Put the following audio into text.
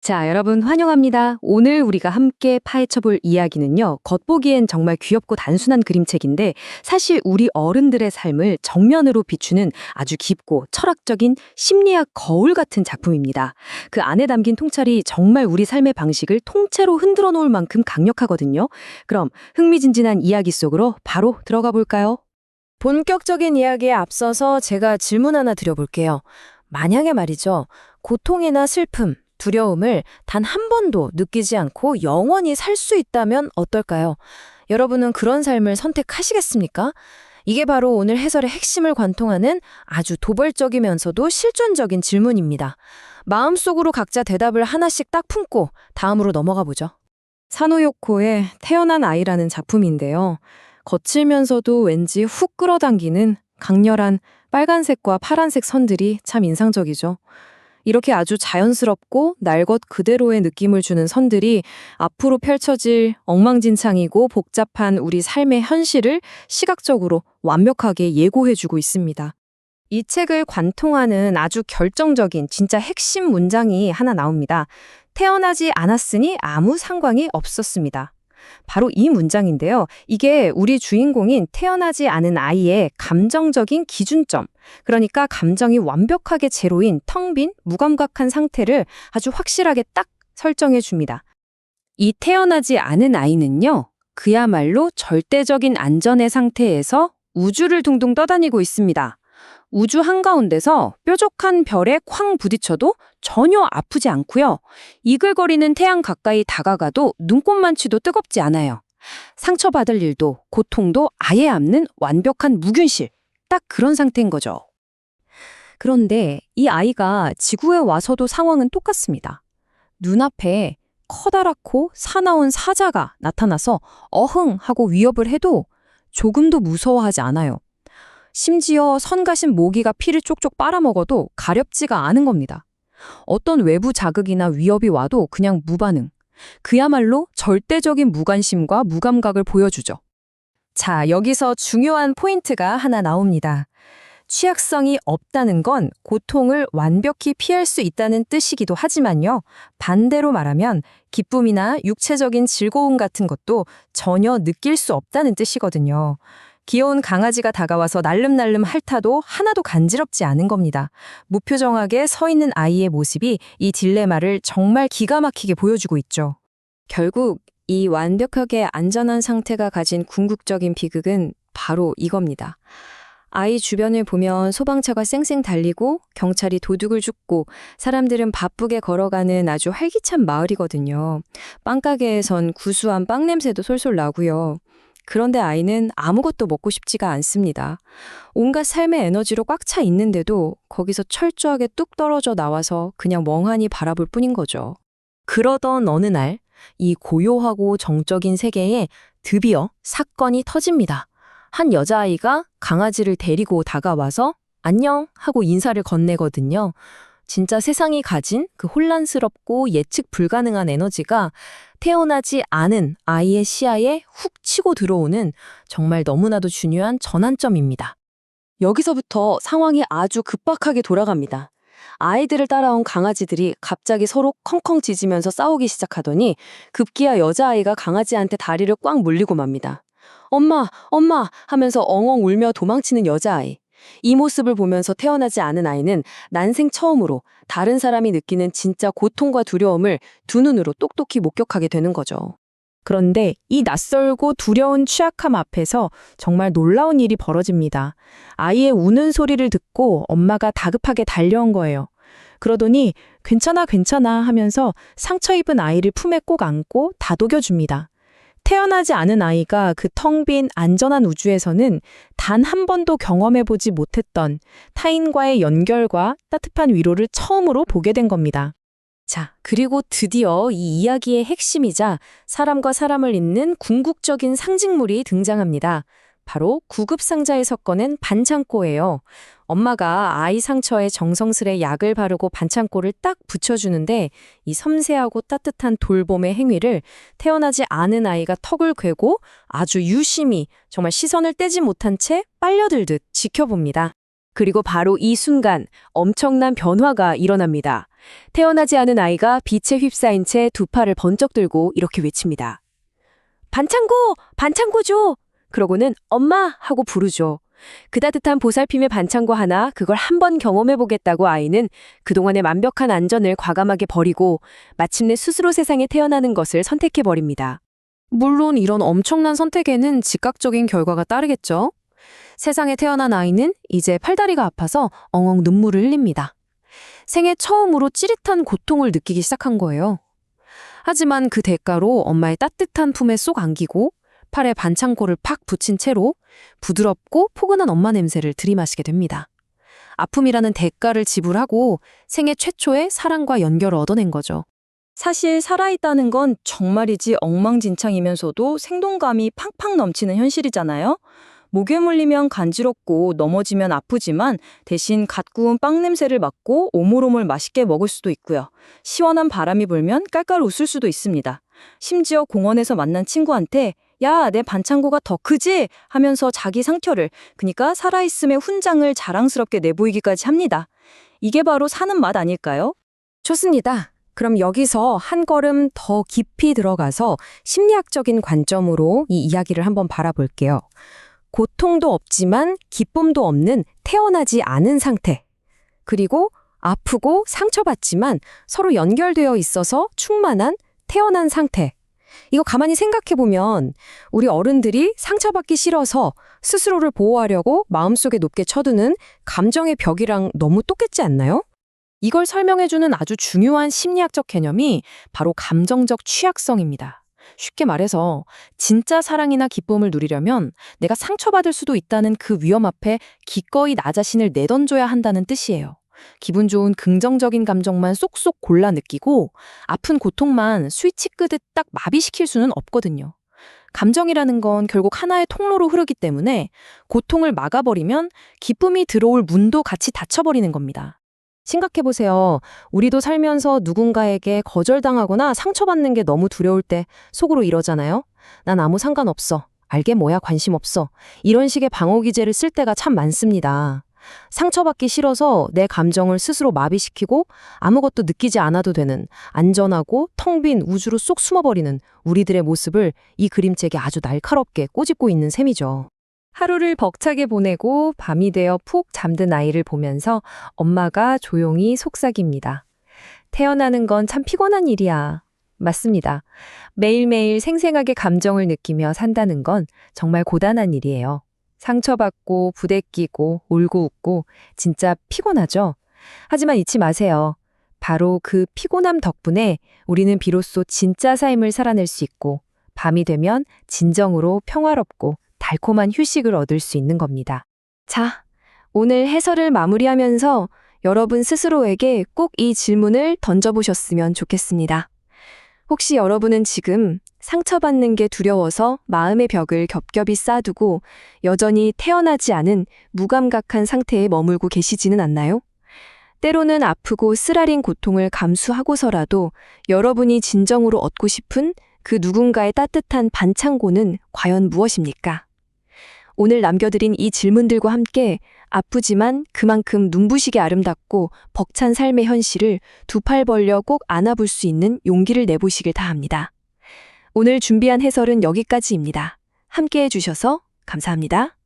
자, 여러분 환영합니다. 오늘 우리가 함께 파헤쳐볼 이야기는요. 겉보기엔 정말 귀엽고 단순한 그림책인데 사실 우리 어른들의 삶을 정면으로 비추는 아주 깊고 철학적인 심리학 거울 같은 작품입니다. 그 안에 담긴 통찰이 정말 우리 삶의 방식을 통째로 흔들어 놓을 만큼 강력하거든요. 그럼 흥미진진한 이야기 속으로 바로 들어가 볼까요? 본격적인 이야기에 앞서서 제가 질문 하나 드려볼게요. 만약에 말이죠, 고통이나 슬픔, 두려움을 단 한 번도 느끼지 않고 영원히 살 수 있다면 어떨까요? 여러분은 그런 삶을 선택하시겠습니까? 이게 바로 오늘 해설의 핵심을 관통하는 아주 도발적이면서도 실존적인 질문입니다. 마음속으로 각자 대답을 하나씩 딱 품고 다음으로 넘어가 보죠. 사노요코의 태어난 아이라는 작품인데요. 거칠면서도 왠지 훅 끌어당기는 강렬한 빨간색과 파란색 선들이 참 인상적이죠. 이렇게 아주 자연스럽고 날 것 그대로의 느낌을 주는 선들이 앞으로 펼쳐질 엉망진창이고 복잡한 우리 삶의 현실을 시각적으로 완벽하게 예고해주고 있습니다. 이 책을 관통하는 아주 결정적인 진짜 핵심 문장이 하나 나옵니다. 태어나지 않았으니 아무 상관이 없었습니다. 바로 이 문장인데요. 이게 우리 주인공인 태어나지 않은 아이의 감정적인 기준점, 그러니까 감정이 완벽하게 제로인 텅 빈 무감각한 상태를 아주 확실하게 딱 설정해 줍니다. 이 태어나지 않은 아이는요, 그야말로 절대적인 안전의 상태에서 우주를 둥둥 떠다니고 있습니다. 우주 한가운데서 뾰족한 별에 쾅 부딪혀도 전혀 아프지 않고요. 이글거리는 태양 가까이 다가가도 눈꽃만치도 뜨겁지 않아요. 상처받을 일도 고통도 아예 없는 완벽한 무균실. 딱 그런 상태인 거죠. 그런데 이 아이가 지구에 와서도 상황은 똑같습니다. 눈앞에 커다랗고 사나운 사자가 나타나서 어흥 하고 위협을 해도 조금도 무서워하지 않아요. 심지어 선가신 모기가 피를 쪽쪽 빨아먹어도 가렵지가 않은 겁니다. 어떤 외부 자극이나 위협이 와도 그냥 무반응. 그야말로 절대적인 무관심과 무감각을 보여주죠. 자, 여기서 중요한 포인트가 하나 나옵니다. 취약성이 없다는 건 고통을 완벽히 피할 수 있다는 뜻이기도 하지만요. 반대로 말하면 기쁨이나 육체적인 즐거움 같은 것도 전혀 느낄 수 없다는 뜻이거든요. 귀여운 강아지가 다가와서 날름날름 핥아도 하나도 간지럽지 않은 겁니다. 무표정하게 서 있는 아이의 모습이 이 딜레마를 정말 기가 막히게 보여주고 있죠. 결국 이 완벽하게 안전한 상태가 가진 궁극적인 비극은 바로 이겁니다. 아이 주변을 보면 소방차가 쌩쌩 달리고 경찰이 도둑을 줍고 사람들은 바쁘게 걸어가는 아주 활기찬 마을이거든요. 빵가게에선 구수한 빵 냄새도 솔솔 나고요. 그런데 아이는 아무것도 먹고 싶지가 않습니다. 온갖 삶의 에너지로 꽉 차 있는데도 거기서 철저하게 뚝 떨어져 나와서 그냥 멍하니 바라볼 뿐인 거죠. 그러던 어느 날, 이 고요하고 정적인 세계에 드디어 사건이 터집니다. 한 여자아이가 강아지를 데리고 다가와서 안녕 하고 인사를 건네거든요. 진짜 세상이 가진 그 혼란스럽고 예측 불가능한 에너지가 태어나지 않은 아이의 시야에 훅 치고 들어오는 정말 너무나도 중요한 전환점입니다. 여기서부터 상황이 아주 급박하게 돌아갑니다. 아이들을 따라온 강아지들이 갑자기 서로 컹컹 짖으면서 싸우기 시작하더니 급기야 여자아이가 강아지한테 다리를 꽉 물리고 맙니다. 엄마, 엄마 하면서 엉엉 울며 도망치는 여자아이. 이 모습을 보면서 태어나지 않은 아이는 난생 처음으로 다른 사람이 느끼는 진짜 고통과 두려움을 두 눈으로 똑똑히 목격하게 되는 거죠. 그런데 이 낯설고 두려운 취약함 앞에서 정말 놀라운 일이 벌어집니다. 아이의 우는 소리를 듣고 엄마가 다급하게 달려온 거예요. 그러더니 괜찮아, 괜찮아 하면서 상처 입은 아이를 품에 꼭 안고 다독여줍니다. 태어나지 않은 아이가 그 텅 빈 안전한 우주에서는 단 한 번도 경험해보지 못했던 타인과의 연결과 따뜻한 위로를 처음으로 보게 된 겁니다. 자, 그리고 드디어 이 이야기의 핵심이자 사람과 사람을 잇는 궁극적인 상징물이 등장합니다. 바로 구급상자에서 꺼낸 반창고예요. 엄마가 아이 상처에 정성스레 약을 바르고 반창고를 딱 붙여주는데 이 섬세하고 따뜻한 돌봄의 행위를 태어나지 않은 아이가 턱을 괴고 아주 유심히 정말 시선을 떼지 못한 채 빨려들듯 지켜봅니다. 그리고 바로 이 순간 엄청난 변화가 일어납니다. 태어나지 않은 아이가 빛에 휩싸인 채 두 팔을 번쩍 들고 이렇게 외칩니다. 반창고! 반창고 줘! 그러고는 엄마! 하고 부르죠. 그 따뜻한 보살핌의 반창고 하나, 그걸 한번 경험해보겠다고 아이는 그동안의 완벽한 안전을 과감하게 버리고 마침내 스스로 세상에 태어나는 것을 선택해버립니다. 물론 이런 엄청난 선택에는 즉각적인 결과가 따르겠죠. 세상에 태어난 아이는 이제 팔다리가 아파서 엉엉 눈물을 흘립니다. 생애 처음으로 찌릿한 고통을 느끼기 시작한 거예요. 하지만 그 대가로 엄마의 따뜻한 품에 쏙 안기고 팔에 반창고를 팍 붙인 채로 부드럽고 포근한 엄마 냄새를 들이마시게 됩니다. 아픔이라는 대가를 지불하고 생애 최초의 사랑과 연결을 얻어낸 거죠. 사실 살아있다는 건 정말이지 엉망진창이면서도 생동감이 팡팡 넘치는 현실이잖아요. 목에 물리면 간지럽고 넘어지면 아프지만 대신 갓 구운 빵 냄새를 맡고 오물오물 맛있게 먹을 수도 있고요. 시원한 바람이 불면 깔깔 웃을 수도 있습니다. 심지어 공원에서 만난 친구한테 야, 내 반창고가 더 크지? 하면서 자기 상처를, 그러니까 살아있음의 훈장을 자랑스럽게 내보이기까지 합니다. 이게 바로 사는 맛 아닐까요? 좋습니다. 그럼 여기서 한 걸음 더 깊이 들어가서 심리학적인 관점으로 이 이야기를 한번 바라볼게요. 고통도 없지만 기쁨도 없는 태어나지 않은 상태. 그리고 아프고 상처받지만 서로 연결되어 있어서 충만한 태어난 상태. 이거 가만히 생각해보면 우리 어른들이 상처받기 싫어서 스스로를 보호하려고 마음속에 높게 쳐두는 감정의 벽이랑 너무 똑같지 않나요? 이걸 설명해주는 아주 중요한 심리학적 개념이 바로 감정적 취약성입니다. 쉽게 말해서 진짜 사랑이나 기쁨을 누리려면 내가 상처받을 수도 있다는 그 위험 앞에 기꺼이 나 자신을 내던져야 한다는 뜻이에요. 기분 좋은 긍정적인 감정만 쏙쏙 골라 느끼고 아픈 고통만 스위치 끄듯 딱 마비시킬 수는 없거든요. 감정이라는 건 결국 하나의 통로로 흐르기 때문에 고통을 막아버리면 기쁨이 들어올 문도 같이 닫혀버리는 겁니다. 생각해보세요. 우리도 살면서 누군가에게 거절당하거나 상처받는 게 너무 두려울 때 속으로 이러잖아요. 난 아무 상관없어. 알게 뭐야 관심 없어. 이런 식의 방어기제를 쓸 때가 참 많습니다. 상처받기 싫어서 내 감정을 스스로 마비시키고 아무것도 느끼지 않아도 되는 안전하고 텅 빈 우주로 쏙 숨어버리는 우리들의 모습을 이 그림책에 아주 날카롭게 꼬집고 있는 셈이죠. 하루를 벅차게 보내고 밤이 되어 푹 잠든 아이를 보면서 엄마가 조용히 속삭입니다. 태어나는 건 참 피곤한 일이야. 맞습니다. 매일매일 생생하게 감정을 느끼며 산다는 건 정말 고단한 일이에요. 상처받고 부대끼고 울고 웃고 진짜 피곤하죠? 하지만 잊지 마세요. 바로 그 피곤함 덕분에 우리는 비로소 진짜 삶을 살아낼 수 있고 밤이 되면 진정으로 평화롭고 달콤한 휴식을 얻을 수 있는 겁니다. 자, 오늘 해설을 마무리하면서 여러분 스스로에게 꼭 이 질문을 던져보셨으면 좋겠습니다. 혹시 여러분은 지금 상처받는 게 두려워서 마음의 벽을 겹겹이 쌓아두고 여전히 태어나지 않은 무감각한 상태에 머물고 계시지는 않나요? 때로는 아프고 쓰라린 고통을 감수하고서라도 여러분이 진정으로 얻고 싶은 그 누군가의 따뜻한 반창고는 과연 무엇입니까? 오늘 남겨드린 이 질문들과 함께 아프지만 그만큼 눈부시게 아름답고 벅찬 삶의 현실을 두 팔 벌려 꼭 안아볼 수 있는 용기를 내보시길 바랍니다. 오늘 준비한 해설은 여기까지입니다. 함께 해주셔서 감사합니다.